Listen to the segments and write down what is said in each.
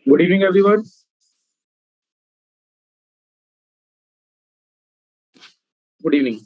Good evening, everyone. Good evening.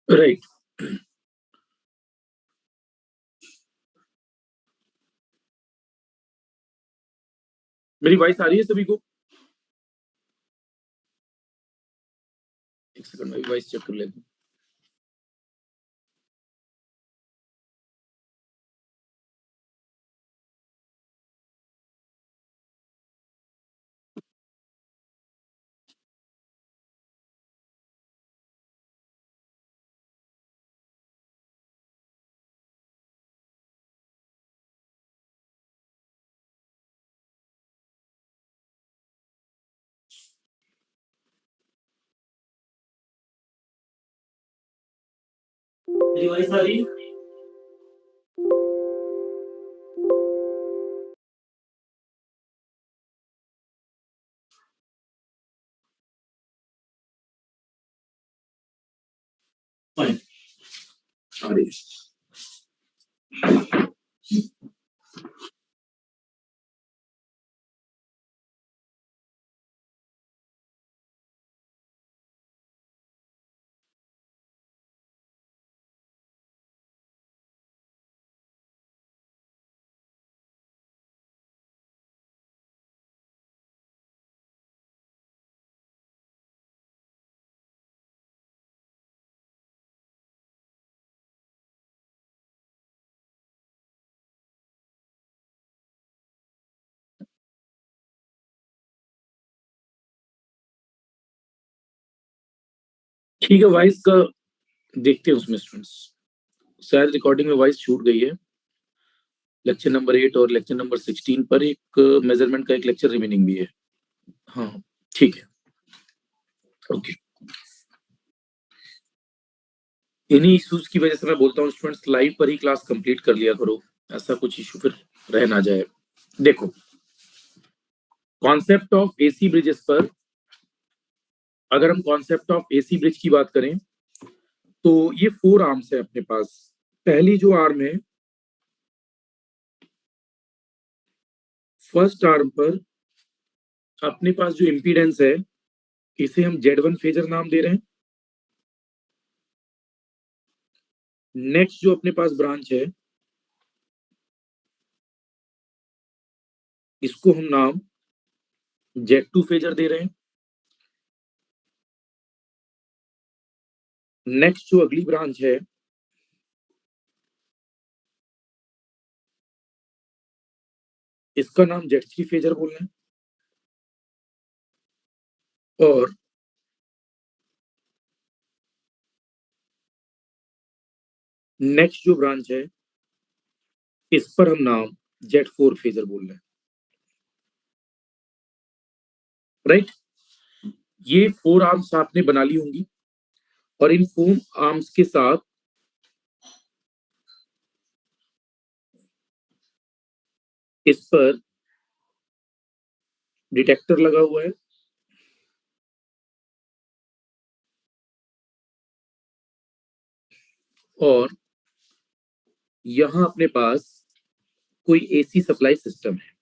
Right. मेरी voice आ रही है सभी को? एक सेकंड में वॉइस चेक कर लेता हूँ। मेरी वॉइस आ रही है? Fine. आ रही है। ठीक है, वॉइस का देखते हैं उसमें स्टूडेंट्स। शायद रिकॉर्डिंग में वॉइस छूट गई है। लेक्चर नंबर 8 और लेक्चर नंबर 16 पर एक मेजरमेंट का एक लेक्चर रिमेनिंग भी है। हाँ, ठीक है। ओके। इन्हीं इश्यूज की वजह से मैं बोलता हूँ स्टूडेंट्स लाइव पर ही क्लास कंप्लीट कर लिया करो, ऐसा कुछ इशू फिर रह ना जाए। देखो, कॉन्सेप्ट ऑफ एसी ब्रिजेस पर अगर हम कॉन्सेप्ट ऑफ एसी ब्रिज की बात करें तो ये 4 आर्म्स है अपने पास। पहली जो आर्म है, फर्स्ट आर्म पर अपने पास जो इम्पीडेंस है इसे हम Z1 फेजर नाम दे रहे हैं। नेक्स्ट जो अपने पास ब्रांच है इसको हम नाम Z2 फेजर दे रहे हैं। नेक्स्ट जो अगली ब्रांच है इसका नाम Z3 फेजर बोल रहे हैं। और नेक्स्ट जो ब्रांच है इस पर हम नाम Z4 फेजर बोल रहे हैं। राइट, ये 4 आर्म्स आपने बना ली होंगी और इन 4 आर्म्स के साथ इस पर डिटेक्टर लगा हुआ है और यहां अपने पास कोई एसी सप्लाई सिस्टम है।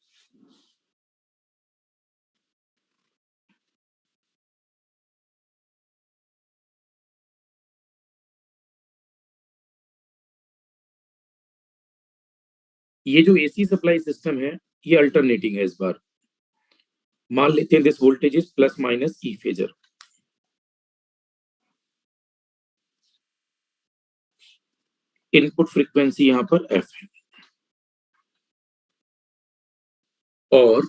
ये जो एसी सप्लाई सिस्टम है ये अल्टरनेटिंग है इस बार। मान लेते हैं this voltage is plus minus E phasor. Input frequency यहां पर एफ है और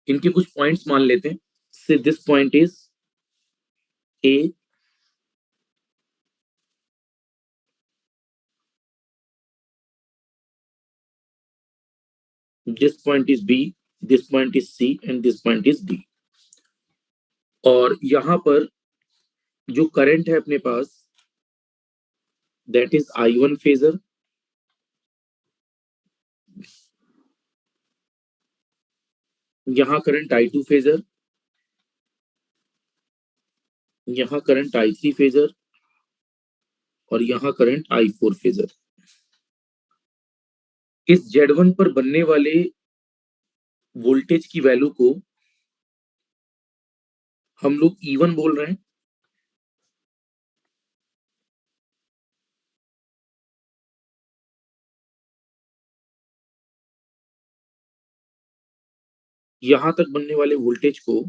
इनके कुछ पॉइंट्स मान लेते हैं। Say this point is A, this point is B, this point is C and this point is D. और यहां पर जो करंट है अपने पास that is I one phasor, यहां करंट आई टू फेजर, यहां करंट आई थ्री फेजर और यहां करंट आई फोर फेजर। इस Z1 पर बनने वाले वोल्टेज की वैल्यू को हम लोग E1 बोल रहे हैं। यहां तक बनने वाले वोल्टेज को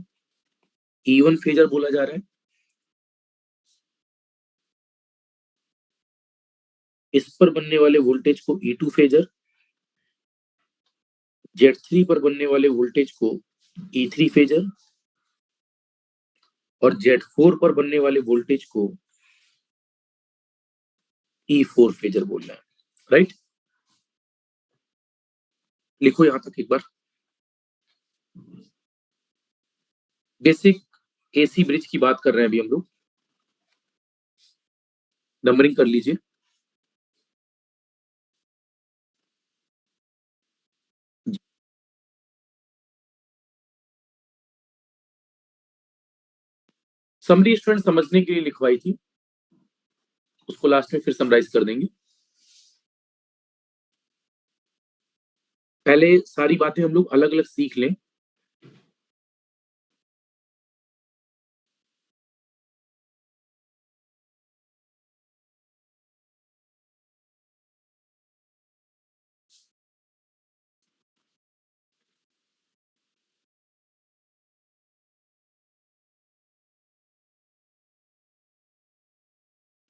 E1 फेजर बोला जा रहा है। इस पर बनने वाले वोल्टेज को E2 फेजर, Z3 पर बनने वाले वोल्टेज को E3 फेजर और Z4 पर बनने वाले वोल्टेज को E4 फेजर बोलना है। राइट, लिखो यहां तक एक बार। बेसिक एसी ब्रिज की बात कर रहे हैं अभी हम लोग। नंबरिंग कर लीजिए। समरी स्टूडेंट समझने के लिए लिखवाई थी, उसको लास्ट में फिर समराइज कर देंगे। पहले सारी बातें हम लोग अलग अलग सीख लें।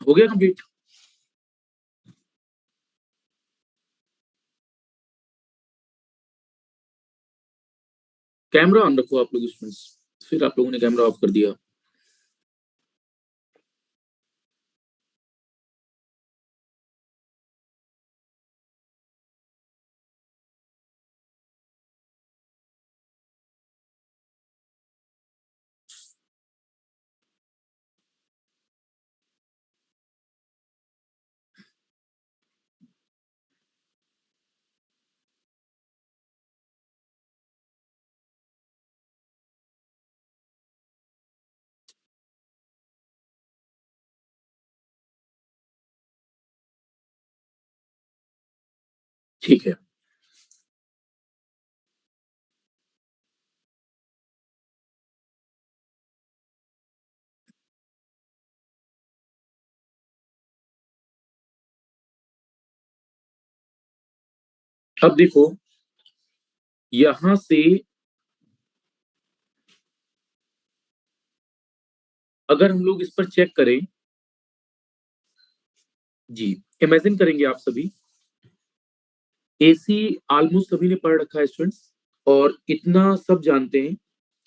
हो गया कंप्लीट? कैमरा ऑन रखो आप लोग स्टूडेंट्स, फिर आप लोगों ने कैमरा ऑफ कर दिया। ठीक है, अब देखो यहां से अगर हम लोग इस पर चेक करें, जी इमेजिन करेंगे आप सभी, एसी ऑलमोस्ट सभी ने पढ़ रखा है स्टूडेंट्स, और इतना सब जानते हैं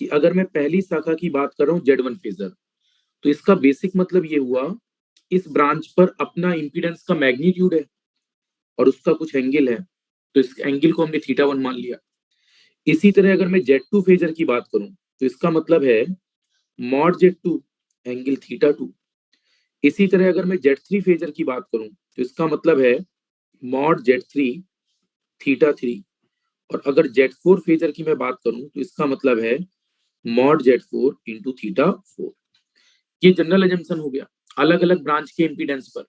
कि अगर मैं पहली शाखा की बात कर रहा हूं Z1 फेजर, तो इसका बेसिक मतलब ये हुआ इस ब्रांच पर अपना इंपीडेंस का मैग्नीट्यूड है और उसका कुछ एंगल है, तो इस एंगल को हमने थीटा वन मान लिया। इसी तरह अगर मैं Z2 फेजर की बात करूं तो इसका मतलब है mod Z2 angle theta two. इसी तरह अगर मैं Z3 फेजर की बात करूं तो इसका मतलब है मॉड Z3 थीटा थ्री। और अगर Z4 फेजर की मैं बात करूं तो इसका मतलब है mod Z4 into theta four. ये जनरल एजम्पशन हो गया अलग अलग ब्रांच के इंपीडेंस पर।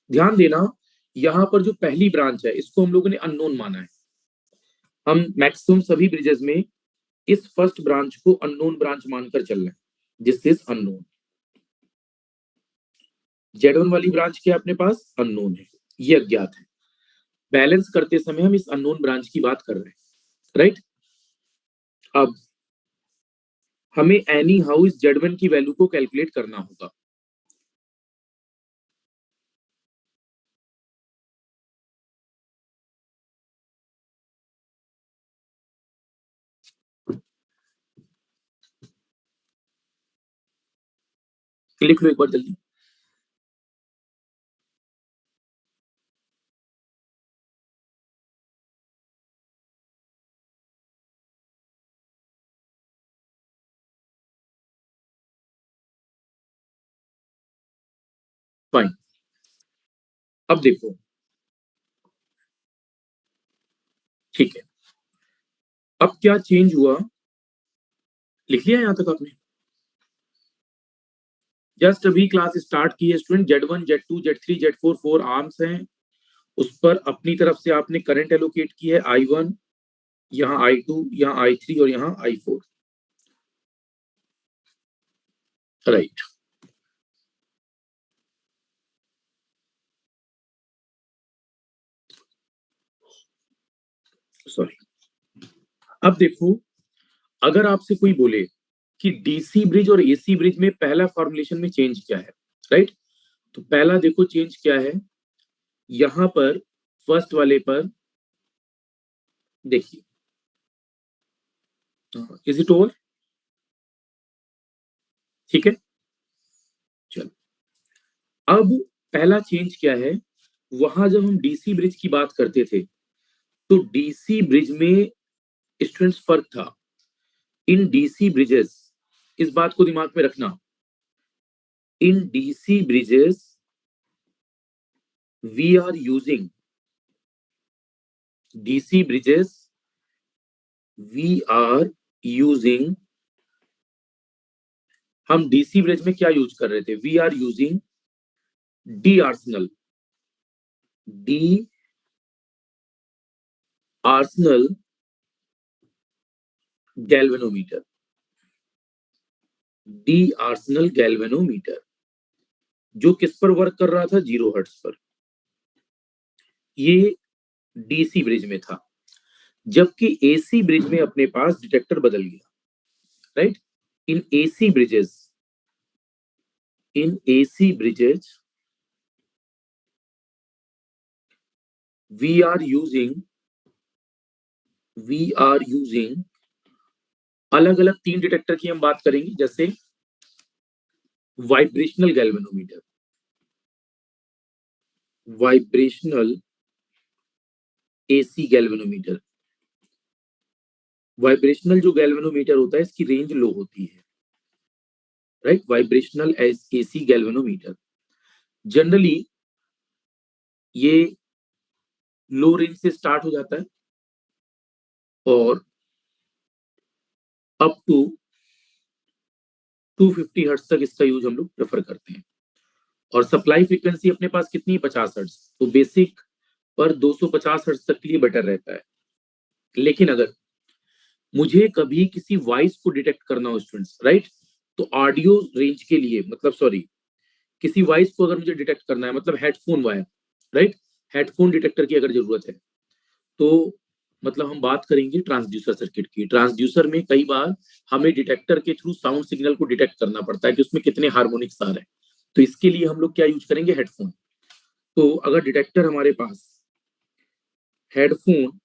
ध्यान देना, यहां पर जो पहली ब्रांच है इसको हम लोगों ने अननोन माना है। हम मैक्सिमम सभी ब्रिजेस में इस फर्स्ट ब्रांच को अननोन ब्रांच मानकर चल रहे हैं, दिस इज अननोन। Z1 वाली ब्रांच क्या अपने पास अननोन है, ये अज्ञात है। बैलेंस करते समय हम इस अननोन ब्रांच की बात कर रहे हैं, राइट। अब हमें एनी हाउ इस Z1 की वैल्यू को कैलकुलेट करना होगा। लिख लो एक बार जल्दी। फाइन। अब देखो, ठीक है, अब क्या चेंज हुआ, लिख लिया यहां तक आपने? जस्ट अभी क्लास स्टार्ट की है student. Z1 Z2 Z3 Z4 4 arms हैं, उस पर अपनी तरफ से आपने करंट एलोकेट की है I1, यहाँ I2, यहाँ I3 और यहाँ I4, राइट। सॉरी। अब देखो, अगर आपसे कोई बोले कि डीसी ब्रिज और एसी ब्रिज में पहला फॉर्मुलेशन में चेंज क्या है, राइट, तो पहला देखो चेंज क्या है। यहां पर फर्स्ट वाले पर देखिए, इज इट ओवर? ठीक है, चलो। अब पहला चेंज क्या है, वहां जब हम डीसी ब्रिज की बात करते थे तो डीसी ब्रिज में स्टूडेंट्स फर्क था। इन डीसी ब्रिजेस, इस बात को दिमाग में रखना, in DC bridges we are using, DC bridges we are using, हम डीसी ब्रिज में क्या यूज कर रहे थे, we are using d'Arsonval, d'Arsonval galvanometer, d'Arsonval galvanometer, जो किस पर वर्क कर रहा था, 0 हर्ट्ज पर। ये डीसी ब्रिज में था। जबकि एसी ब्रिज में अपने पास डिटेक्टर बदल गया, right. In AC bridges, in AC bridges we are using, we are using अलग अलग 3 डिटेक्टर की हम बात करेंगे, जैसे vibrational galvanometer, vibrational AC galvanometer. Vibrational जो गैल्वेनोमीटर होता है इसकी रेंज लो होती है, right. Vibrational AC galvanometer generally ये लो रेंज से स्टार्ट हो जाता है और अप टू 250 हर्ट्ज तक इसका यूज हम लोग प्रेफर करते हैं। और सप्लाई फ्रीक्वेंसी अपने पास कितनी है, 50 हर्ट्ज, तो बेसिक पर 250 हर्ट्ज तक के लिए बेटर रहता है। लेकिन अगर मुझे कभी किसी वॉइस को डिटेक्ट करना हो स्टूडेंट्स, राइट, तो ऑडियो रेंज के लिए, मतलब सॉरी, किसी वॉइस को अगर मुझे डिटेक्ट करना है, मतलब headphone wire, right, headphone detector की अगर जरूरत है, तो मतलब हम बात करेंगे ट्रांसड्यूसर सर्किट की। ट्रांसड्यूसर में कई बार हमें डिटेक्टर के थ्रू साउंड सिग्नल को डिटेक्ट करना पड़ता है कि उसमें कितने हार्मोनिक्स आ रहे हैं, तो इसके लिए हम लोग क्या यूज करेंगे, हेडफोन। तो अगर डिटेक्टर हमारे पास हेडफोन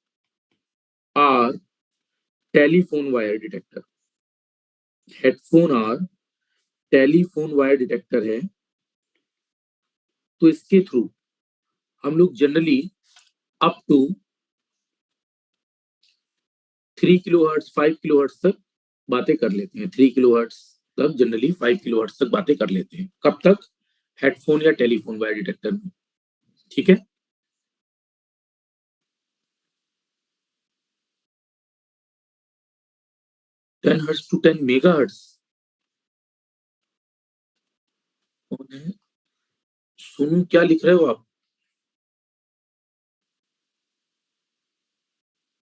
और टेलीफोन वायर डिटेक्टर, हेडफोन और टेलीफोन वायर डिटेक्टर है, तो इसके थ्रू हम लोग generally up to 3 kilo hertz 5 kilo hertz तक बातें कर लेते हैं। 3 किलो हर्ट्ज तक जनरली 5 किलो हर्ट्ज तक बातें कर लेते हैं। कब तक, हेडफोन या टेलीफोन वायर डिटेक्टर में, ठीक है। 10 हर्ट्ज टू 10 मेगा हर्ट्ज, सुन क्या लिख रहे हो आप?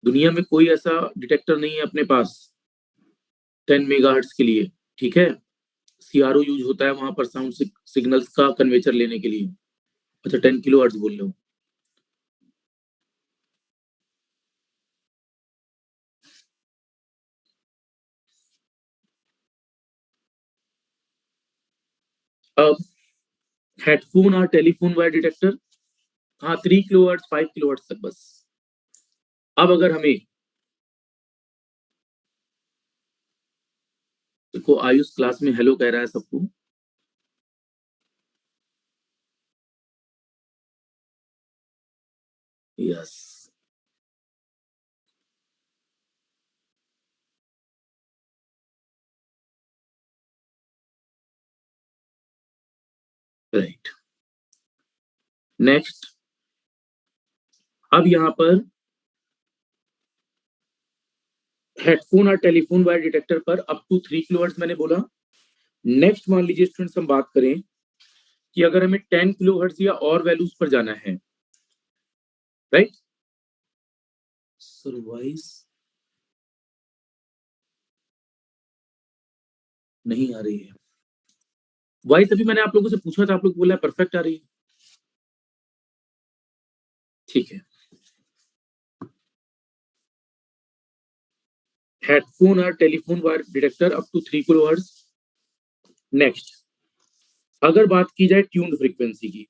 दुनिया में कोई ऐसा डिटेक्टर नहीं है अपने पास 10 मेगा हर्ट्ज के लिए, ठीक है। सीआरओ यूज होता है वहां पर साउंड सिग्नल्स का कन्वेचर लेने के लिए। अच्छा, 10 किलो हर्ट्ज बोल रहे हो। अब हेडफोन और टेलीफोन वायर डिटेक्टर, हाँ 3 किलोहर्ट्ज 5 किलोहर्ट्ज तक बस। अब अगर हमें, देखो आयुष क्लास में हेलो कह रहा है सबको, यस राइट। नेक्स्ट, अब यहां पर हेडफोन और टेलीफोन वायर डिटेक्टर पर अप टू 3 किलोहर्ट्ज मैंने बोला। नेक्स्ट मान लीजिए स्टूडेंट्स हम बात करें कि अगर हमें 10 किलोहर्ट्ज या और वैल्यूज पर जाना है, राइट। सर वॉइस नहीं आ रही है, वॉइस अभी मैंने आप लोगों से पूछा था, आप लोग बोला परफेक्ट आ रही है, ठीक है। हेडफोन और telephone wire detector up to 3 kilohertz. Next, अगर बात की जाए ट्यून्ड फ्रीक्वेंसी की,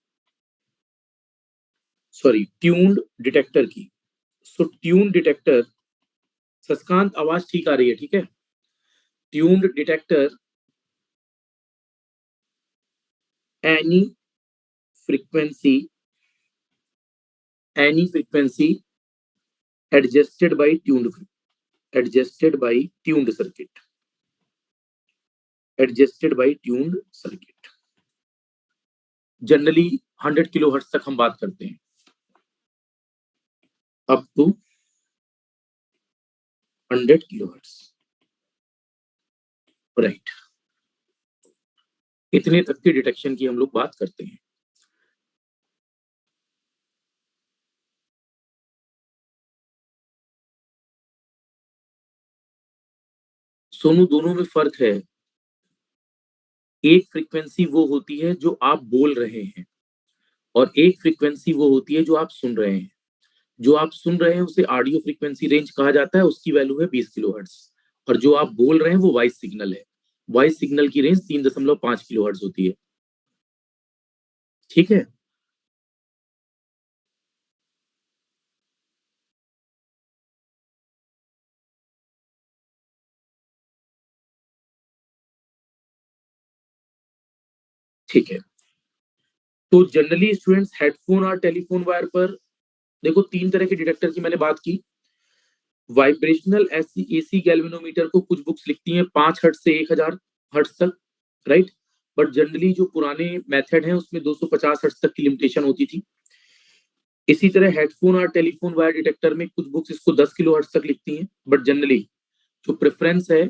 सॉरी ट्यून्ड डिटेक्टर की, सो ट्यून्ड डिटेक्टर, सस्कांत आवाज ठीक आ रही है, ठीक है। Tuned detector any frequency adjusted by tuned circuit, generally 100 kilohertz तक हम बात करते हैं, अप टू 100 किलोहर्ट्ज, राइट। इतने तक की डिटेक्शन की हम लोग बात करते हैं। सोनू दोनों में फर्क है, एक फ्रीक्वेंसी वो होती है जो आप बोल रहे हैं और एक फ्रीक्वेंसी वो होती है जो आप सुन रहे हैं। जो आप सुन रहे हैं उसे ऑडियो फ्रीक्वेंसी रेंज कहा जाता है, उसकी वैल्यू है 20 किलोहर्ट्ज, और जो आप बोल रहे हैं वो वॉइस सिग्नल है, वॉइस सिग्नल की रेंज 3.5 किलोहर्ट्ज होती है, ठीक है। ठीक है, तो जनरली स्टूडेंट्स हेडफोन और टेलीफोन वायर पर देखो 3 तरह के डिटेक्टर की मैंने बात की। वाइब्रेशनल एसी गैल्वेनोमीटर को कुछ बुक्स लिखती हैं 5 हर्ट्ज से 1000 हर्ट्ज तक, राइट। बट जनरली जो पुराने मेथड है उसमें 250 हर्ट्ज तक की लिमिटेशन होती थी। इसी तरह हेडफोन और टेलीफोन वायर डिटेक्टर में कुछ बुक्स इसको 10 किलो हर्ट्ज तक लिखती हैं, बट जनरली जो प्रेफरेंस है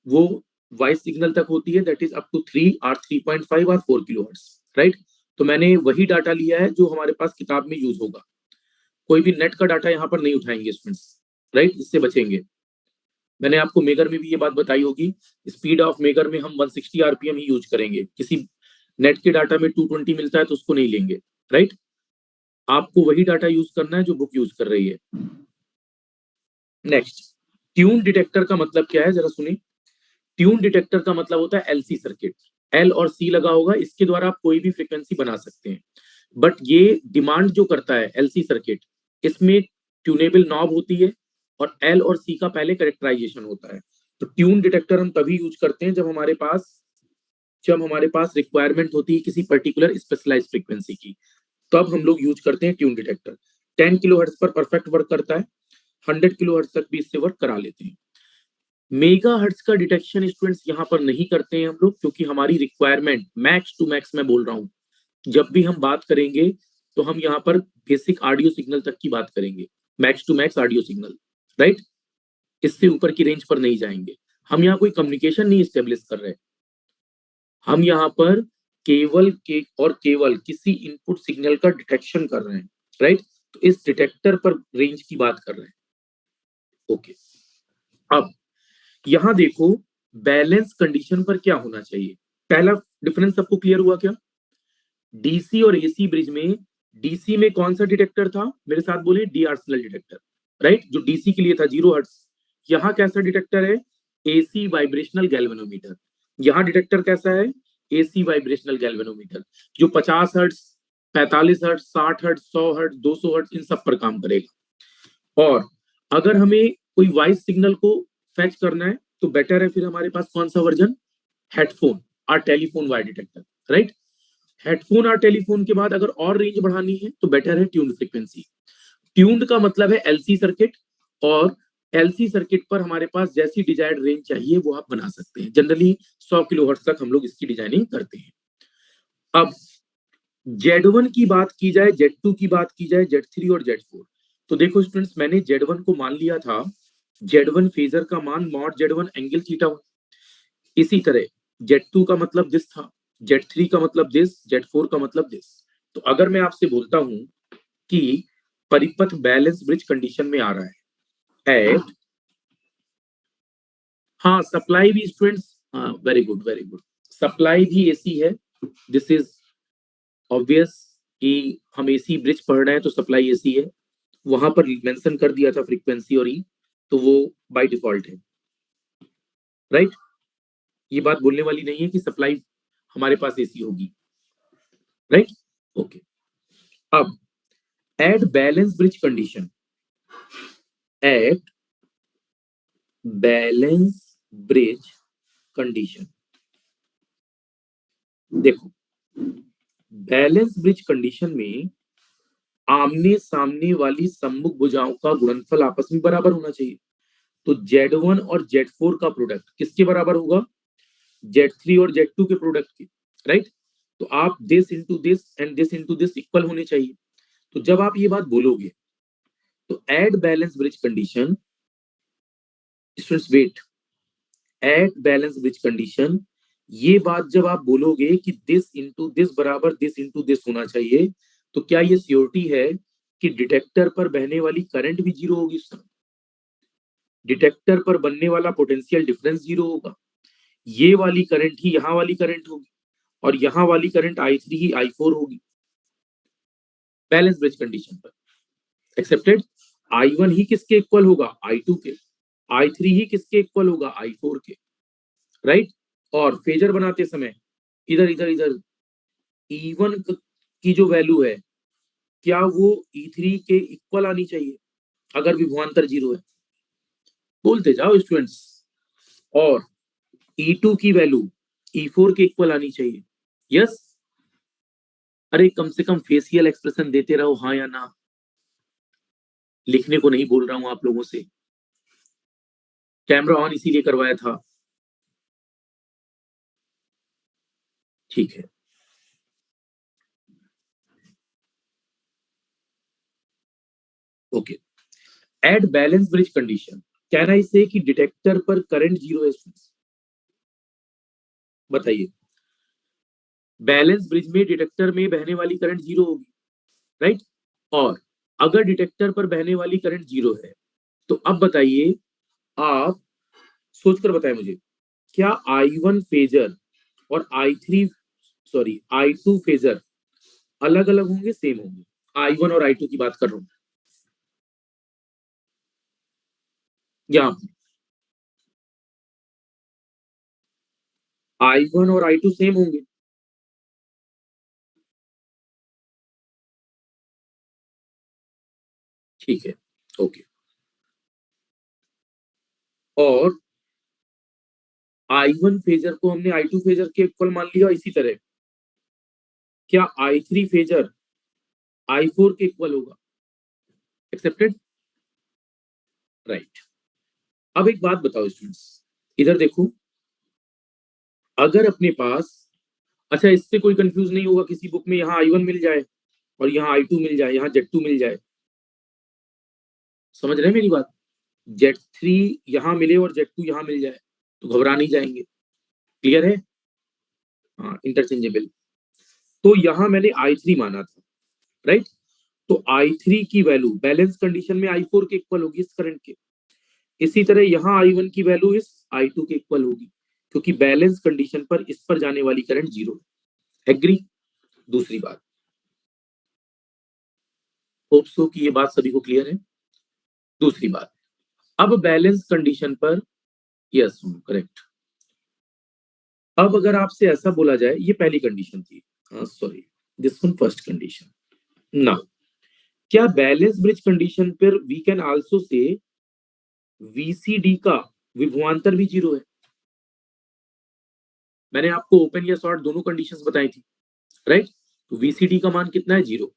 वो वॉइस सिग्नल तक होती है, दैट इज अप टू 3 और 3.5 और 4 किलो हर्ट्ज, राइट। तो मैंने वही डाटा लिया है जो हमारे पास किताब में यूज होगा, कोई भी नेट का डाटा यहाँ पर नहीं उठाएंगे स्टूडेंट्स, राइट, इससे बचेंगे। मैंने आपको मेगर में भी ये बात बताई होगी, स्पीड ऑफ मेगर में हम 160 आरपीएम ही यूज करेंगे, किसी नेट के डाटा में 220 मिलता है तो उसको नहीं लेंगे, राइट। आपको वही डाटा यूज करना है जो बुक यूज कर रही है। नेक्स्ट, ट्यून डिटेक्टर का मतलब क्या है जरा सुनिए। ट्यून डिटेक्टर का मतलब होता है एलसी सर्किट, एल और सी लगा होगा, इसके द्वारा आप कोई भी फ्रीक्वेंसी बना सकते हैं। बट ये डिमांड जो करता है एलसी सर्किट, इसमें ट्यूनेबल नॉब होती है और एल और सी का पहले कैरेक्टराइजेशन होता है। तो ट्यून डिटेक्टर हम तभी यूज करते हैं जब हमारे पास रिक्वायरमेंट होती है किसी पर्टिकुलर स्पेशलाइज्ड फ्रीक्वेंसी की, तब हम लोग यूज करते हैं ट्यून डिटेक्टर। 10 किलो हर्ट्ज पर परफेक्ट वर्क करता है, 100 किलो हर्ट्ज तक भी इससे वर्क करा लेते हैं। मेगा हर्ट्ज का डिटेक्शन स्टूडेंट्स यहाँ पर नहीं करते हैं हम लोग, क्योंकि हमारी रिक्वायरमेंट मैक्स टू मैक्स मैं बोल रहा हूँ। जब भी हम बात करेंगे तो हम यहाँ पर बेसिक ऑडियो सिग्नल तक की बात करेंगे, max to max audio signal, right. इससे ऊपर की रेंज पर नहीं जाएंगे। हम यहाँ कोई कम्युनिकेशन नहीं स्टेब्लिश कर रहे, हम यहाँ पर केवल किसी इनपुट सिग्नल का डिटेक्शन कर रहे हैं, राइट। तो इस डिटेक्टर पर रेंज की बात कर रहे हैं, ओके। अब यहां देखो बैलेंस कंडीशन पर क्या होना चाहिए। पहला डिफरेंस सबको क्लियर हुआ क्या? डीसी और एसी ब्रिज में, डीसी में कौन सा डिटेक्टर था, मेरे साथ बोले, डी आर्सनल डिटेक्टर, राइट, जो डीसी के लिए था 0 हर्ट्ज। यहाँ कैसा डिटेक्टर है? AC vibrational galvanometer. यहाँ डिटेक्टर कैसा है? एसी वाइब्रेशनल गैल्वेनोमीटर, जो 50 hertz, 45 hertz, 60 hertz, 100 hertz, 200 hertz, इन सब पर काम करेगा। और अगर हमें कोई वॉइस सिग्नल को फैच करना है तो बेटर है फिर हमारे पास कौन सा वर्जन, हेडफोन और telephone wire detector, right. Headphone और टेलीफोन के बाद अगर और रेंज बढ़ानी है तो बेटर है ट्यून्ड फ्रीक्वेंसी। ट्यून्ड का मतलब है एलसी सर्किट, और एलसी सर्किट पर हमारे पास जैसी डिजायर्ड रेंज चाहिए वो आप बना सकते हैं। जनरली 100 किलोहर्ट्ज तक हम लोग इसकी डिजाइनिंग करते हैं। अब Z1 की बात की जाए, Z2 की बात की जाए, Z3 और Z4, तो देखो स्टूडेंट्स, मैंने Z1 को मान लिया था Z1 फेजर का मान मॉड Z1 एंगल थीटा 1। इसी तरह Z2 का मतलब दिस था, Z3 का मतलब दिस, Z4 का मतलब दिस। तो अगर मैं आपसे बोलता हूं कि परिपथ बैलेंस ब्रिज कंडीशन में आ रहा है एट, हाँ सप्लाई भी स्टूडेंट्स, हाँ very good very good, supply भी एसी है। दिस इज ऑब्वियस कि हम एसी ब्रिज पढ़ रहे हैं तो सप्लाई एसी है। वहां पर मेंशन कर दिया था फ्रीक्वेंसी और ई, तो वो बाय डिफॉल्ट है, राइट। ये बात बोलने वाली नहीं है कि सप्लाई हमारे पास एसी होगी, राइट। ओके, अब at balance bridge condition, at balance bridge condition, देखो बैलेंस ब्रिज कंडीशन में आमने सामने वाली सम्मुख भुजाओं का गुणनफल आपस में बराबर होना चाहिए। तो Z1 और Z4 का प्रोडक्ट किसके बराबर होगा, Z3 और Z2 के प्रोडक्ट के, राइट। तो आप this into this and this into this equal होने चाहिए। तो जब आप ये बात बोलोगे तो at balance bridge condition, students wait, at balance bridge condition, ये बात जब आप बोलोगे कि दिस इंटू दिस बराबर दिस इंटू दिस होना चाहिए, तो क्या ये श्योरिटी है कि डिटेक्टर पर बहने वाली करंट भी जीरो होगी उस समय, डिटेक्टर पर बनने वाला पोटेंशियल डिफरेंस जीरो होगा, ये वाली करंट ही यहां वाली करंट होगी, और यहां वाली करंट I3 ही I4 होगी बैलेंस ब्रिज कंडीशन पर, एक्सेप्टेड। I1 ही किसके इक्वल होगा, I2 के, I3 ही किसके इक्वल होगा, I4 के, राइट। और फेजर बनाते समय इधर इधर इधर E1 की जो वैल्यू है, क्या वो E3 के इक्वल आनी चाहिए अगर विभवांतर जीरो है, बोलते जाओ स्टूडेंट्स। और E2 की वैल्यू E4 के इक्वल आनी चाहिए, यस। अरे कम से कम फेशियल एक्सप्रेशन देते रहो, हाँ या ना, लिखने को नहीं बोल रहा हूं आप लोगों से। कैमरा ऑन इसीलिए करवाया था, ठीक है। Okay, at balance bridge condition can I say कि डिटेक्टर पर करंट जीरो है students? बताइए, बैलेंस ब्रिज में डिटेक्टर में बहने वाली करंट जीरो होगी, राइट। और अगर डिटेक्टर पर बहने वाली करंट जीरो है तो अब बताइए, आप सोचकर बताएं मुझे, क्या I1 फेजर और I3 सॉरी I2 फेजर अलग अलग होंगे, सेम होंगे? I1 और I2 की बात कर रहा हूं यहाँ, I1 और I2 सेम होंगे, ठीक है, ओके। और I1 फेजर को हमने I2 फेजर के इक्वल मान लिया, इसी तरह क्या I3 फेजर I4 के इक्वल होगा, एक्सेप्टेड, राइट। अब एक बात बताओ स्टूडेंट्स, इधर देखो, अगर अपने पास, अच्छा इससे कोई कंफ्यूज नहीं होगा किसी बुक में यहाँ I1 मिल जाए और यहाँ I2 मिल जाए, यहाँ Z2 मिल जाए, समझ रहे हैं मेरी बात, Z3 यहाँ मिले और Z2 यहाँ मिल जाए तो घबरा नहीं जाएंगे, क्लियर है, हाँ इंटरचेंजेबल। तो यहाँ मैंने I3 माना था, राइट। तो I3 की वैल्यू बैलेंस कंडीशन में I4 के इक्वल होगी इस करंट के, इसी तरह यहाँ I1 की वैल्यू इस I2 के इक्वल होगी, क्योंकि बैलेंस कंडीशन पर इस पर जाने वाली करंट जीरो है, एग्री। दूसरी बात, होप सो कि ये बात सभी को क्लियर है। दूसरी बात, अब बैलेंस कंडीशन पर, यस करेक्ट, अब अगर आपसे ऐसा बोला जाए, ये पहली कंडीशन थी, sorry this one first condition. Now क्या बैलेंस ब्रिज कंडीशन पर we can also say VCD का विभवांतर भी जीरो है। मैंने आपको ओपन या शॉर्ट दोनों कंडीशंस बताई थी, राइट? तो वीसीडी का मान कितना है? जीरो।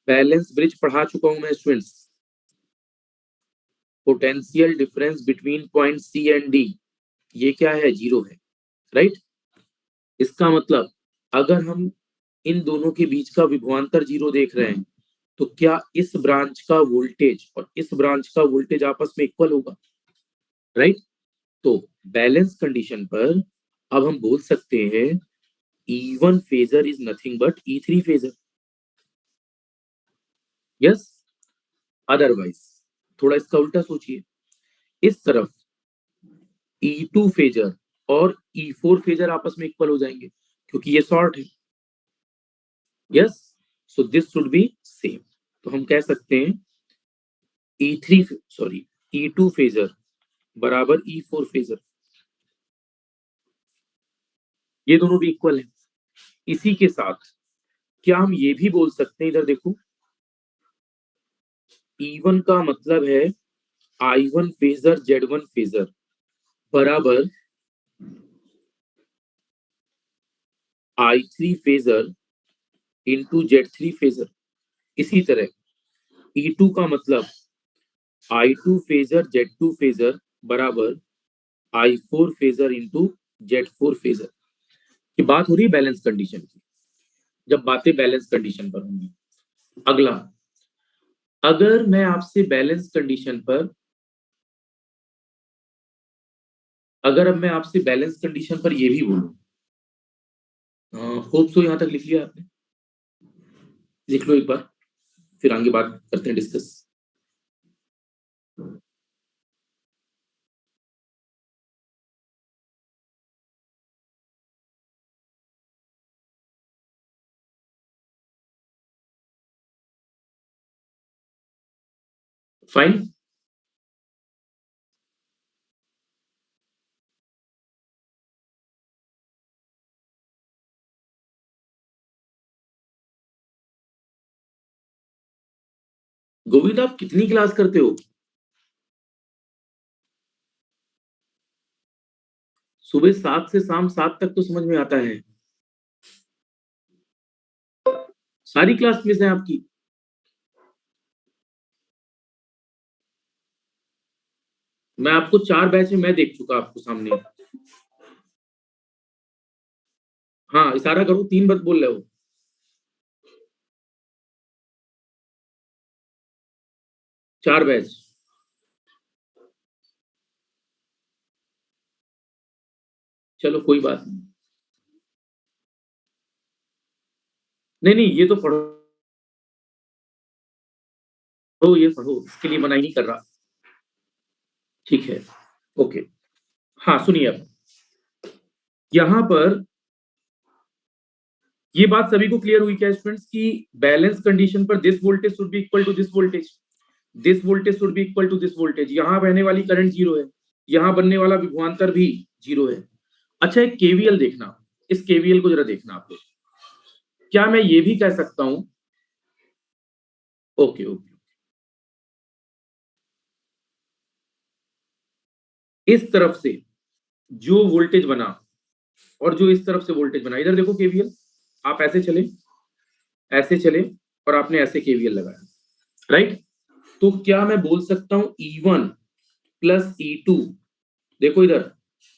बैलेंस ब्रिज पढ़ा चुका हूं मैं students. Potential difference between point C and D, ये क्या है? जीरो है, राइट? इसका मतलब अगर हम इन दोनों के बीच का विभवांतर जीरो देख रहे हैं, तो क्या इस ब्रांच का वोल्टेज और इस ब्रांच का वोल्टेज आपस में इक्वल होगा, राइट? तो बैलेंस कंडीशन पर अब हम बोल सकते हैं E1 phasor is nothing but E3 phasor. Yes, otherwise थोड़ा इसका उल्टा सोचिए, इस तरफ E2 फेजर और E4 फेजर आपस में इक्वल हो जाएंगे क्योंकि ये शॉर्ट है। Yes, so this should be same. तो हम कह सकते हैं E2 फेजर बराबर E4 फेजर, ये दोनों भी इक्वल है। इसी के साथ क्या हम ये भी बोल सकते हैं, इधर देखो, E1 का मतलब है I1 फेजर Z1 फेजर बराबर I3 phasor into Z3 phasor. इसी तरह E2 का मतलब I2 फेजर Z2 फेजर बराबर I4 phasor into Z4 phasor. ये बात हो रही है बैलेंस कंडीशन की। जब बातें बैलेंस कंडीशन पर होंगी, अगला, अगर मैं आपसे बैलेंस कंडीशन पर अगर अब मैं आपसे बैलेंस कंडीशन पर ये भी बोलूं, होप सो यहां तक लिख लिया आपने? लिख लो एक बार, फिर आगे बात करते हैं, डिस्कस। फाइन। गोविंद, आप कितनी क्लास करते हो? सुबह 7 से शाम 7 तक तो समझ में आता है, सारी क्लास मिस है आपकी। मैं आपको 4 बैच में मैं देख चुका आपको सामने। हाँ, इशारा करो, 3 बार बोल रहे हो। 4 बैच। चलो कोई बात नहीं। नहीं नहीं, ये तो पढ़ो, ये पढ़ो, इसके लिए मना ही नहीं कर रहा। ठीक है, ओके। हाँ सुनिए, अब यहाँ पर ये बात सभी को क्लियर हुई क्या स्टूडेंट्स की बैलेंस कंडीशन पर this voltage should be equal to this voltage, this voltage should be equal to this voltage. यहाँ बहने वाली करंट जीरो है, यहाँ बनने वाला विभवांतर भी जीरो है। अच्छा, एक केवीएल देखना, इस केवीएल को जरा देखना आप लोग। क्या मैं ये भी कह सकता हूं, ओके ओके, इस तरफ से जो वोल्टेज बना और जो इस तरफ से वोल्टेज बना, इधर देखो केवीएल, आप ऐसे चले और आपने ऐसे केवीएल लगाया, राइट? तो क्या मैं बोल सकता हूं E1 प्लस E2, देखो इधर,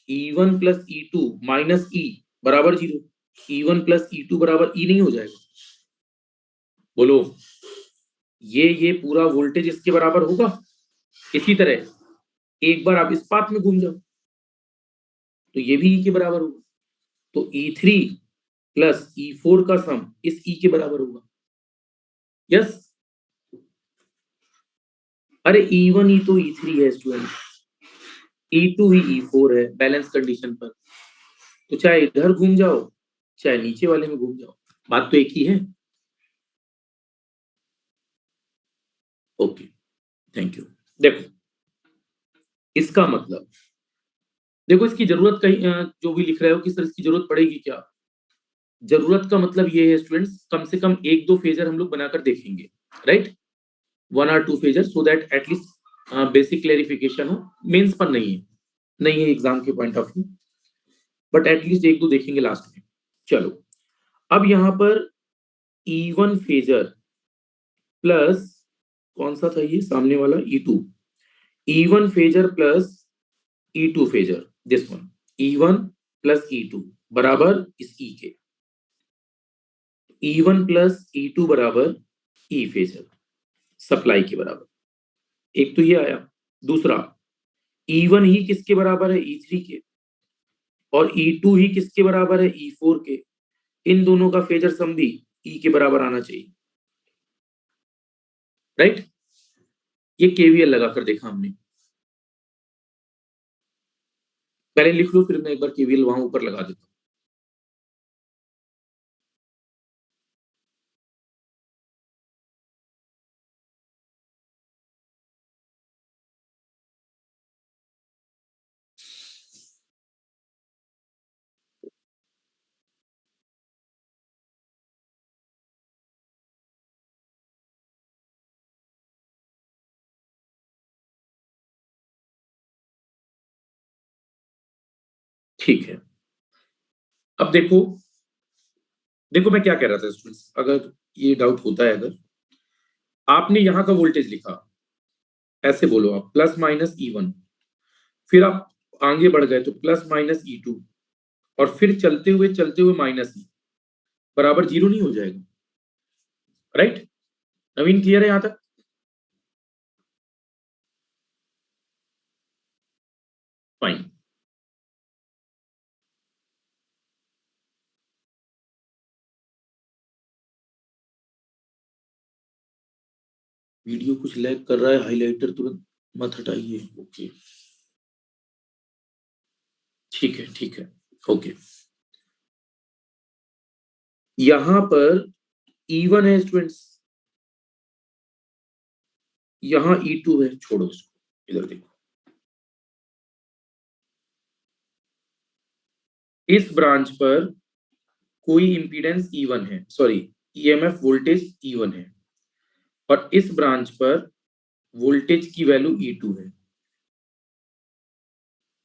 E1 plus E2 minus E बराबर जीरो। E1 प्लस E2 बराबर E नहीं हो जाएगा? बोलो, ये पूरा वोल्टेज इसके बराबर होगा। इसी तरह एक बार आप इस पाथ में घूम जाओ तो ये भी E के बराबर होगा। तो E3 प्लस E4 का सम इस E के बराबर होगा। यस, अरे E1 ही तो E3 है स्टूडेंट, E2 ही E4 है बैलेंस कंडीशन पर। तो चाहे इधर घूम जाओ चाहे नीचे वाले में घूम जाओ, बात तो एक ही है। Okay, thank you. देखो, इसका मतलब देखो इसकी जरूरत कहीं जो भी लिख रहे हो कि सर इसकी जरूरत पड़ेगी क्या, जरूरत का मतलब ये है स्टूडेंट्स, कम से कम एक दो फेजर हम लोग बनाकर देखेंगे, right, 1 or 2 phasor, so that at least basic clarification हो। मेंस पर नहीं है एग्जाम के point of view, but at least एक दो देखेंगे लास्ट में। चलो अब यहां पर E1 फेजर प्लस कौन सा था ये सामने वाला E2, E1 phasor plus E2 phasor, this one, E1 plus E2 बराबर इस E के, E1 प्लस E2 बराबर E फेजर सप्लाई के बराबर, एक तो ये आया। दूसरा E1 ही किसके बराबर है, E3 के, और E2 ही किसके बराबर है, E4 के। इन दोनों का फेजर सम भी E के बराबर आना चाहिए, राइट। ये केवीएल लगाकर देखा हमने, पहले लिख लो फिर मैं एक बार केवीएल वहां ऊपर लगा देता हूं। ठीक है, अब देखो, देखो मैं क्या कह रहा था स्टूडेंट्स, अगर ये डाउट होता है, अगर आपने यहाँ का वोल्टेज लिखा, ऐसे बोलो आप प्लस माइनस E1, फिर आप आगे बढ़ गए तो प्लस माइनस E2, और फिर चलते हुए माइनस E बराबर 0 नहीं हो जाएगा, राइट। नवीन क्लियर है यहां तक? फाइन। वीडियो कुछ लैग कर रहा है, हाइलाइटर तुरंत मत हटाइए, ओके, ठीक है, ओके। यहां पर E1 है स्टूडेंट्स, यहां E2 है, छोड़ो इसको, इधर देखो, इस ब्रांच पर कोई इंपीडेंस E1 है, सॉरी ईएमएफ वोल्टेज E1 है, और इस ब्रांच पर वोल्टेज की वैल्यू E2 है।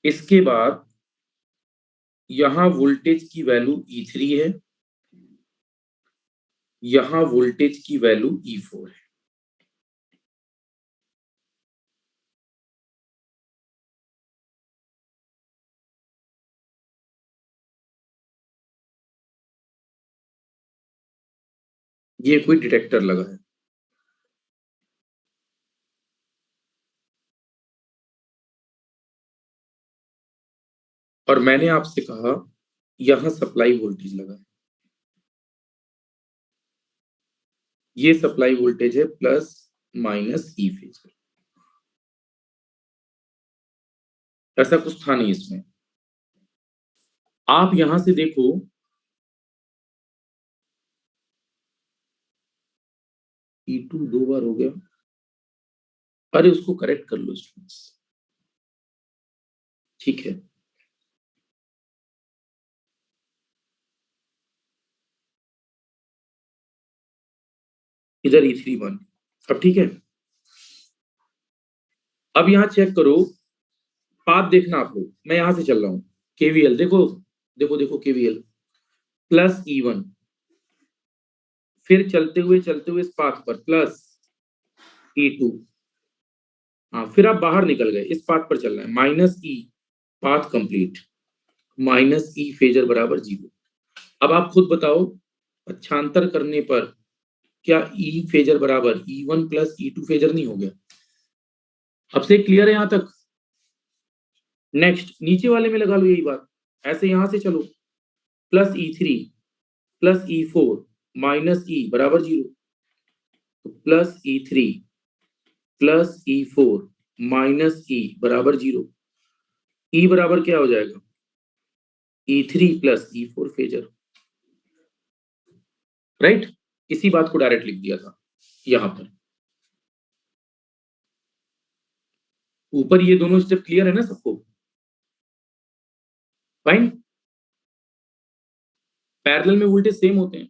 इसके बाद यहां वोल्टेज की वैल्यू E3 है, यहां वोल्टेज की वैल्यू E4 है। ये कोई डिटेक्टर लगा है, और मैंने आपसे कहा यहां सप्लाई वोल्टेज लगा है, ये सप्लाई वोल्टेज है प्लस माइनस ई फेज, ऐसा कुछ था नहीं इसमें। आप यहां से देखो, E2 दो बार हो गया, अरे उसको करेक्ट कर लो स्टूडेंट्स, ठीक है, इधर E3 1, अब ठीक है। अब यहां चेक करो, पाथ देखना आप लोग, मैं यहां से चल रहा हूं, केवीएल देखो, देखो केवीएल प्लस E1, फिर चलते हुए इस पाथ पर प्लस E2, हाँ फिर आप बाहर निकल गए, इस पाथ पर चलना है, minus E, path complete, minus E phasor बराबर 0। अब आप खुद बताओ, पक्षांतर करने पर क्या E फेजर बराबर E1 प्लस E2 फेजर नहीं हो गया? अब से क्लियर है यहां तक? नेक्स्ट नीचे वाले में लगा लो यही बात, ऐसे यहां से चलो, plus E3 plus E4 minus E बराबर 0, तो plus E3 plus E4 minus E बराबर 0, E बराबर क्या हो जाएगा, E3 plus E4 phasor, right. इसी बात को डायरेक्ट लिख दिया था यहां पर, ऊपर ये दोनों स्टेप क्लियर है ना सबको? फाइन। पैरेलल में वोल्टेज सेम होते हैं।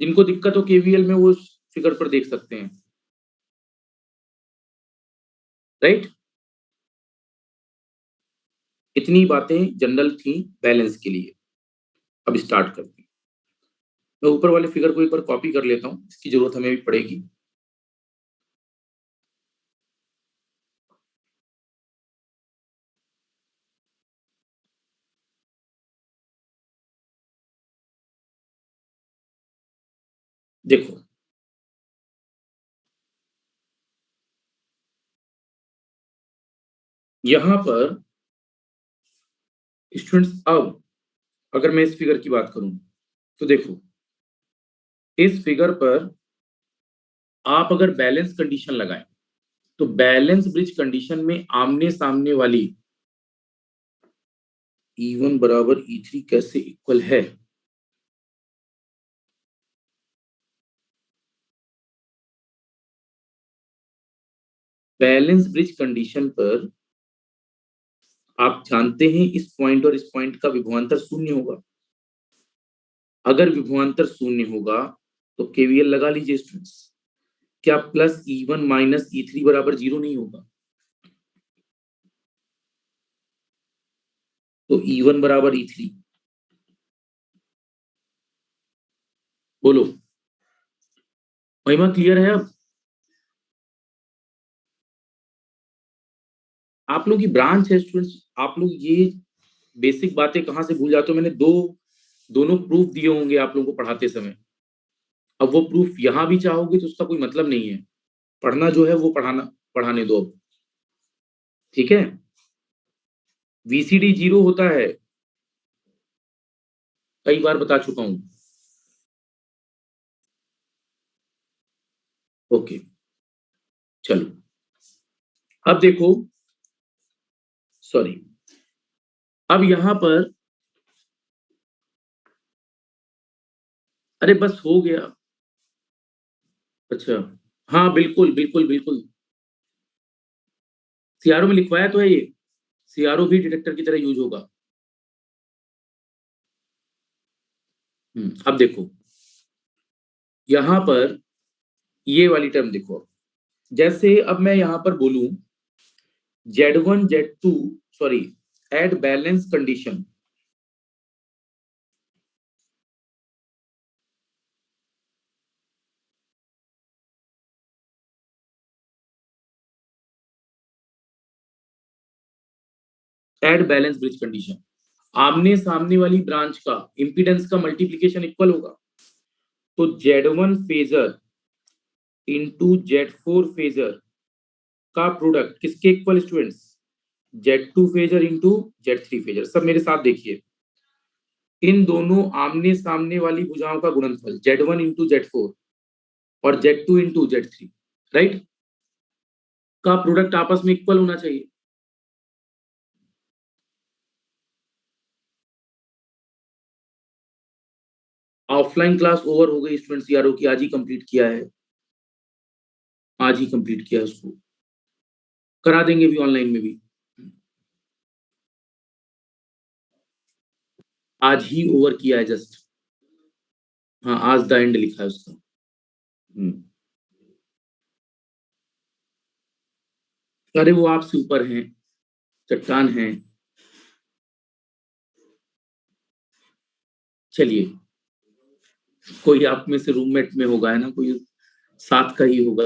जिनको दिक्कत हो केवीएल में वो फिगर पर देख सकते हैं, राइट। इतनी बातें जनरल थी बैलेंस के लिए। अब स्टार्ट करते हैं। मैं ऊपर वाले फिगर को एक बार कॉपी कर लेता हूं, इसकी जरूरत हमें भी पड़ेगी। देखो, यहां पर स्टूडेंट्स, अब अगर मैं इस फिगर की बात करूं तो देखो, इस फिगर पर आप अगर बैलेंस कंडीशन लगाएं तो बैलेंस ब्रिज कंडीशन में आमने सामने वाली E1 बराबर E3 कैसे इक्वल है। बैलेंस ब्रिज कंडीशन पर आप जानते हैं इस पॉइंट और इस पॉइंट का विभवांतर शून्य होगा। अगर विभवांतर शून्य होगा तो केवीएल लगा लीजिए स्टूडेंट्स। क्या प्लस E1 माइनस E3 बराबर 0 नहीं होगा? तो E1 बराबर E3, बोलो। महिमा क्लियर है? अब आप लोग की ब्रांच है स्टूडेंट्स, आप लोग ये बेसिक बातें कहां से भूल जाते हो। मैंने दोनों प्रूफ दिए होंगे आप लोगों को पढ़ाते समय। अब वो प्रूफ यहां भी चाहोगे तो उसका कोई मतलब नहीं है। पढ़ना जो है वो पढ़ाने दो अब, ठीक है। वीसीडी 0 होता है, कई बार बता चुका हूं। ओके, चलो। अब देखो, सॉरी, अब यहां पर, अरे बस हो गया। अच्छा, हाँ बिल्कुल बिल्कुल बिल्कुल, सीआरओ में लिखवाया तो है ये। सीआरओ भी डिटेक्टर की तरह यूज होगा। अब देखो, यहां पर ये वाली टर्म देखो। जैसे अब मैं यहां पर बोलूं Z1 Z2, sorry, at balance condition, at balance bridge condition, आमने सामने वाली ब्रांच का इंपीडेंस का मल्टीप्लीकेशन इक्वल होगा। तो Z1 phasor into Z4 phasor का प्रोडक्ट किसके equal students? Z2 phasor into Z3 phasor. सब मेरे साथ देखिए, इन दोनों आमने सामने वाली भुजाओं का गुणनफल Z1 इंटू Z4 और Z2 इंटू Z3, राइट, का प्रोडक्ट आपस में इक्वल होना चाहिए। ऑफलाइन क्लास ओवर हो गई स्टूडेंट्स, सीआरओ की आज ही कंप्लीट किया है, आज ही कंप्लीट किया है उसको, करा देंगे भी ऑनलाइन में भी, आज ही ओवर किया है जस्ट। हाँ, आज द एंड लिखा है उसका। हम्म, अरे वो आपसे ऊपर हैं, चट्टान हैं। चलिए, कोई आप में से रूममेट में होगा, है ना, कोई साथ का ही होगा।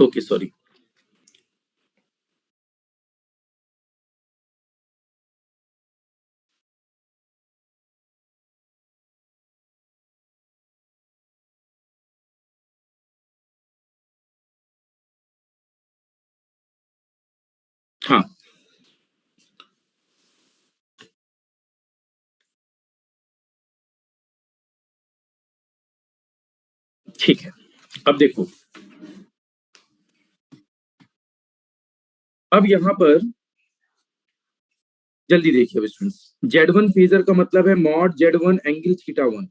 Okay sorry. हाँ ठीक है, अब देखो, अब यहां पर जल्दी देखिए स्टूडेंट्स, Z1 फेजर का मतलब है mod Z1 angle theta 1,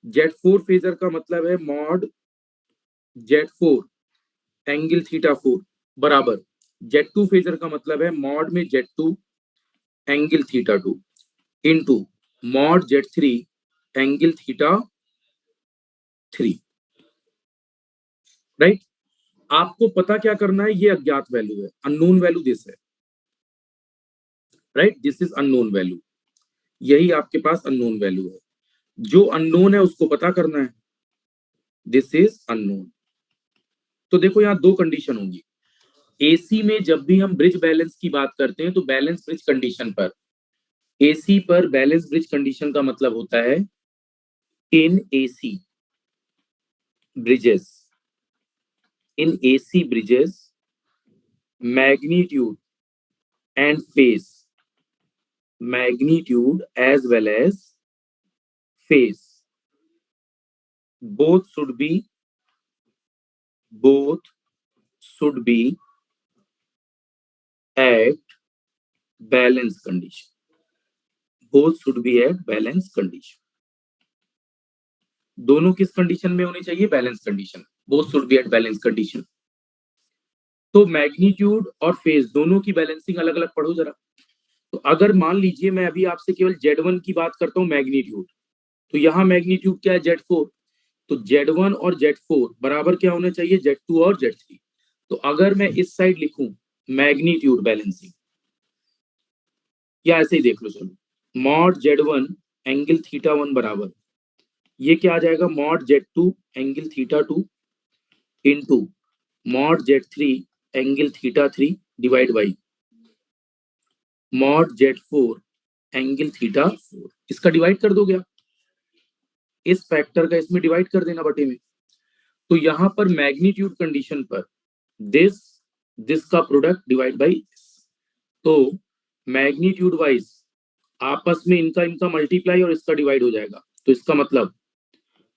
Z4 phasor का मतलब है मॉड Z4 एंगल थीटा 4 बराबर Z2 फेजर का मतलब है मॉड में Z2 angle theta 2 into mod Z3 angle theta 3। Right, आपको पता क्या करना है, ये अज्ञात वैल्यू है, अननोन वैल्यू दिस है। Right, this is unknown value, यही आपके पास अननोन वैल्यू है। जो अननोन है उसको पता करना है, दिस इज अननोन। तो देखो यहाँ दो कंडीशन होंगी। एसी में जब भी हम ब्रिज बैलेंस की बात करते हैं तो बैलेंस ब्रिज कंडीशन पर, एसी पर बैलेंस ब्रिज कंडीशन का मतलब होता है in AC bridges, in AC bridges magnitude and phase, magnitude as well as phase both should be both should be at balance condition, both should be at balance condition। दोनों किस condition में होनी चाहिए, balance condition, both should be at balance condition. तो magnitude और phase दोनों की balancing अलग अलग पढ़ो जरा। तो अगर मान लीजिए मैं अभी आपसे केवल Z1 की बात करता हूँ मैग्नीट्यूड, तो यहाँ मैग्नीट्यूड क्या है, Z4, तो Z1 और Z4 बराबर क्या होने चाहिए, Z2 और Z3। तो अगर मैं इस साइड लिखूं मैग्नीट्यूड बैलेंसिंग, या ऐसे ही देख लो चलो, मॉड Z1 एंगल थीटा 1 बराबर, ये क्या आ जाएगा, mod Z2 angle theta 2 into mod Z3 angle theta 3 divide by mod Z4 angle theta 4। इसका डिवाइड कर दोगे आप, इस फैक्टर का इसमें डिवाइड कर देना बटे में। तो यहां पर मैग्नीट्यूड कंडीशन पर दिस दिस का प्रोडक्ट डिवाइड बाई दिस, तो मैग्नीट्यूड वाइज आपस में इनका इनका मल्टीप्लाई और इसका डिवाइड हो जाएगा। तो इसका मतलब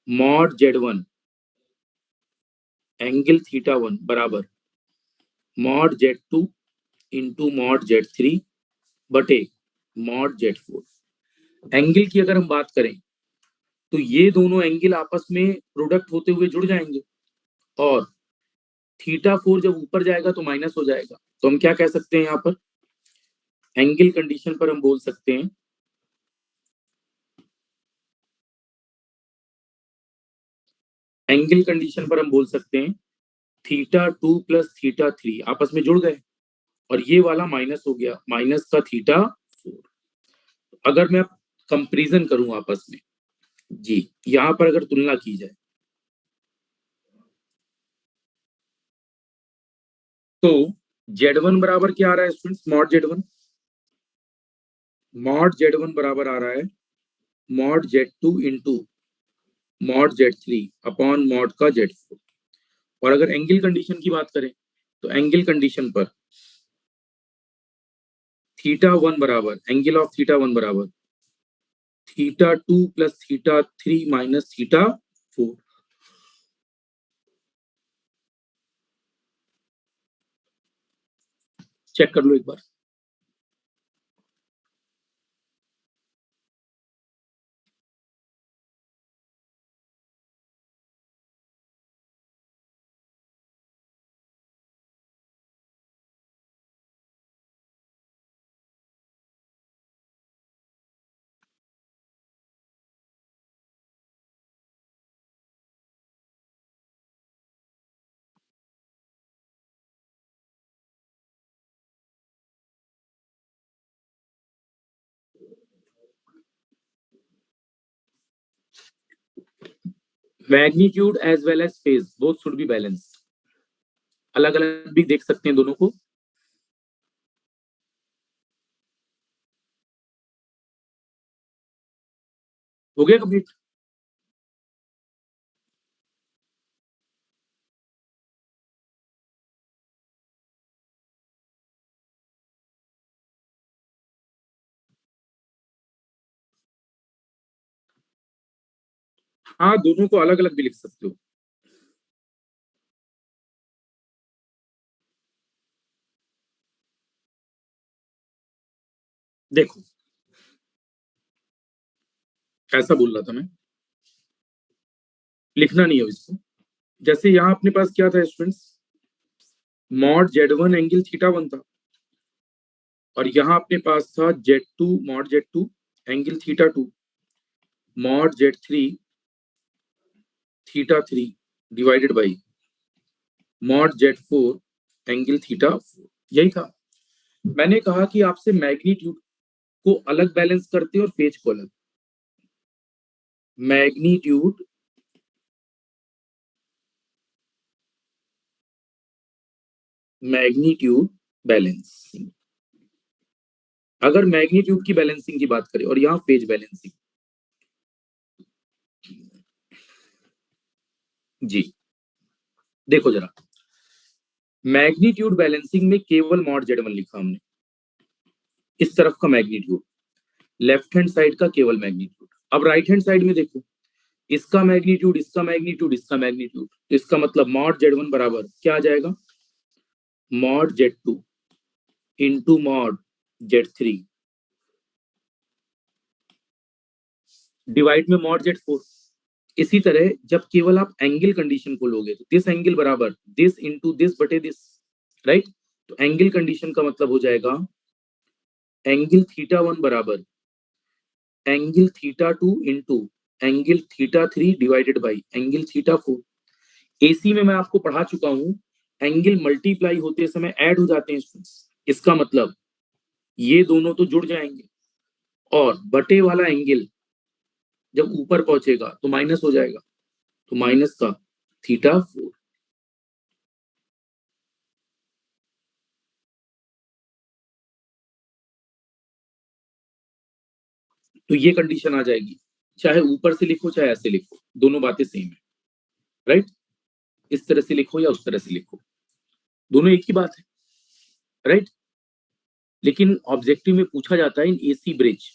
मॉड Z1 एंगल थीटा 1 बराबर mod Z2 into mod Z3 बटे मॉड Z4। एंगल की अगर हम बात करें तो ये दोनों एंगल आपस में प्रोडक्ट होते हुए जुड़ जाएंगे, और थीटा 4 जब ऊपर जाएगा तो माइनस हो जाएगा। तो हम क्या कह सकते हैं, यहाँ पर एंगल कंडीशन पर हम बोल सकते हैं एंगल कंडीशन पर हम बोल सकते हैं थीटा 2 प्लस थीटा 3 आपस में जुड़ गए, और ये वाला माइनस हो गया, माइनस का थीटा 4। अगर मैं कंपैरिजन करूं आपस में, जी यहां पर अगर तुलना की जाए तो Z1 बराबर क्या आ रहा है स्टूडेंट्स, मॉड Z1 बराबर आ रहा है mod Z2 into mod Z3 upon mod का Z4। और अगर एंगल कंडीशन की बात करें तो एंगल कंडीशन पर थीटा 1 बराबर, एंगल ऑफ थीटा 1 बराबर theta 2 plus theta 3 minus theta 4। Check कर लो एक बार। Magnitude as well as phase both should be balance. अलग अलग भी देख सकते हैं दोनों को। हो गया कंप्लीट? हाँ, दोनों को अलग अलग भी लिख सकते हो। देखो, ऐसा बोल रहा था मैं, लिखना नहीं है इसको। जैसे यहाँ अपने पास क्या था स्टूडेंट्स, मॉड Z1 एंगल θ1 था, और यहाँ अपने पास था Z2 mod Z2 angle θ2, mod Z3 θ3 divided by mod Z4 angle θ4। यही था। मैंने कहा कि आपसे मैग्नीट्यूड को अलग बैलेंस करते और फेज को अलग। मैग्नीट्यूड मैग्नीट्यूड बैलेंसिंग, अगर मैग्नीट्यूड की बैलेंसिंग की बात करें, और यहाँ फेज बैलेंसिंग। जी देखो जरा, मैग्नीट्यूड बैलेंसिंग में केवल मॉड Z1 लिखा हमने, इस तरफ का मैग्नीट्यूड, लेफ्ट हैंड साइड का केवल मैग्नीट्यूड। अब राइट हैंड साइड में देखो, इसका मैग्नीट्यूड, इसका मैग्नीट्यूड, इसका मैग्नीट्यूड, इसका मतलब मॉड Z1 बराबर क्या आ जाएगा, mod Z2 into mod Z3 divide में मॉड Z4। इसी तरह जब केवल आप एंगल कंडीशन को लोगे तो दिस एंगल बराबर दिस इंटू दिस बटे दिस, राइट। तो एंगल कंडीशन का मतलब हो जाएगा एंगल θ1 बराबर angle θ2 into angle θ3 divided by angle θ4। AC में मैं आपको पढ़ा चुका हूं, एंगल मल्टीप्लाई होते समय ऐड हो जाते हैं स्टूडेंट्स। इसका मतलब ये दोनों तो जुड़ जाएंगे, और बटे वाला एंगल जब ऊपर पहुंचेगा तो माइनस हो जाएगा, तो माइनस का θ4। तो ये कंडीशन आ जाएगी, चाहे ऊपर से लिखो चाहे ऐसे लिखो, दोनों बातें सेम है, राइट। इस तरह से लिखो या उस तरह से लिखो, दोनों एक ही बात है, राइट। लेकिन ऑब्जेक्टिव में पूछा जाता है in AC bridge,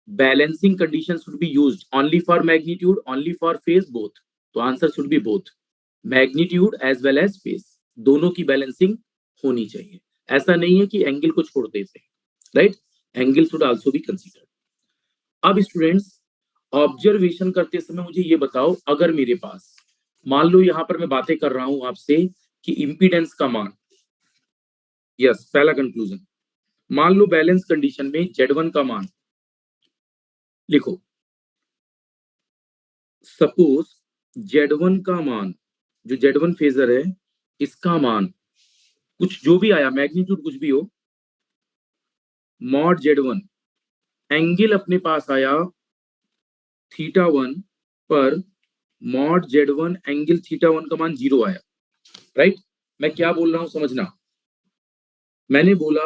balancing condition should be used only for magnitude, only for phase, both. तो answer should be both, magnitude as well as phase, दोनों की बैलेंसिंग होनी चाहिए। ऐसा नहीं है कि एंगल को छोड़ देते हैं, right. Angle should also be considered. अब स्टूडेंट्स, ऑब्जर्वेशन करते समय मुझे ये बताओ, अगर मेरे पास मान लो यहां पर मैं बातें कर रहा हूं आपसे कि इंपीडेंस का मान, यस पहला कंक्लूजन, मान लो बैलेंस कंडीशन में Z1 का मान लिखो, सपोज Z1 का मान, जो Z1 फेजर है, इसका मान कुछ जो भी आया, मैग्नीट्यूड कुछ भी हो, मॉड Z1 एंगल अपने पास आया θ1 पर, मॉड Z1 एंगल θ1 का मान 0 आया, राइट। मैं क्या बोल रहा हूं समझना, मैंने बोला,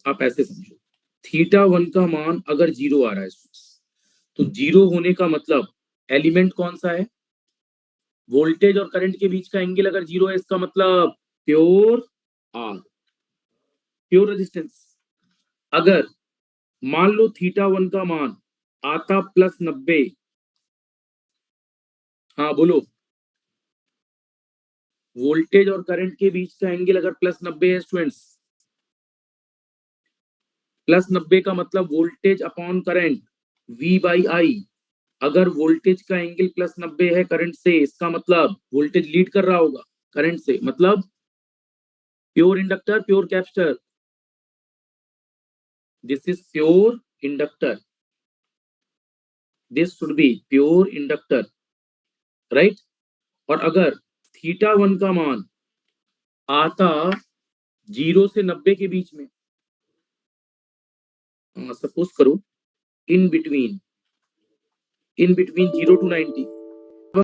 आप ऐसे समझो, θ1 का मान अगर 0 आ रहा है तो 0 होने का मतलब एलिमेंट कौन सा है, वोल्टेज और करंट के बीच का एंगल अगर 0 है, इसका मतलब प्योर आर, प्योर रेजिस्टेंस। अगर मान लो θ1 का मान आता +90, हाँ बोलो, वोल्टेज और करंट के बीच का एंगल अगर +90 है स्टूडेंट्स, +90 का मतलब वोल्टेज अपॉन करंट V/I। अगर वोल्टेज का एंगल +90 है करंट से, इसका मतलब वोल्टेज लीड कर रहा होगा करंट से, मतलब pure inductor, pure capacitor, this is pure inductor, this should be pure inductor, right. और अगर θ1 का मान आता 0 से 90 के बीच में, सपोज करो इन बिटवीन 0 to 90,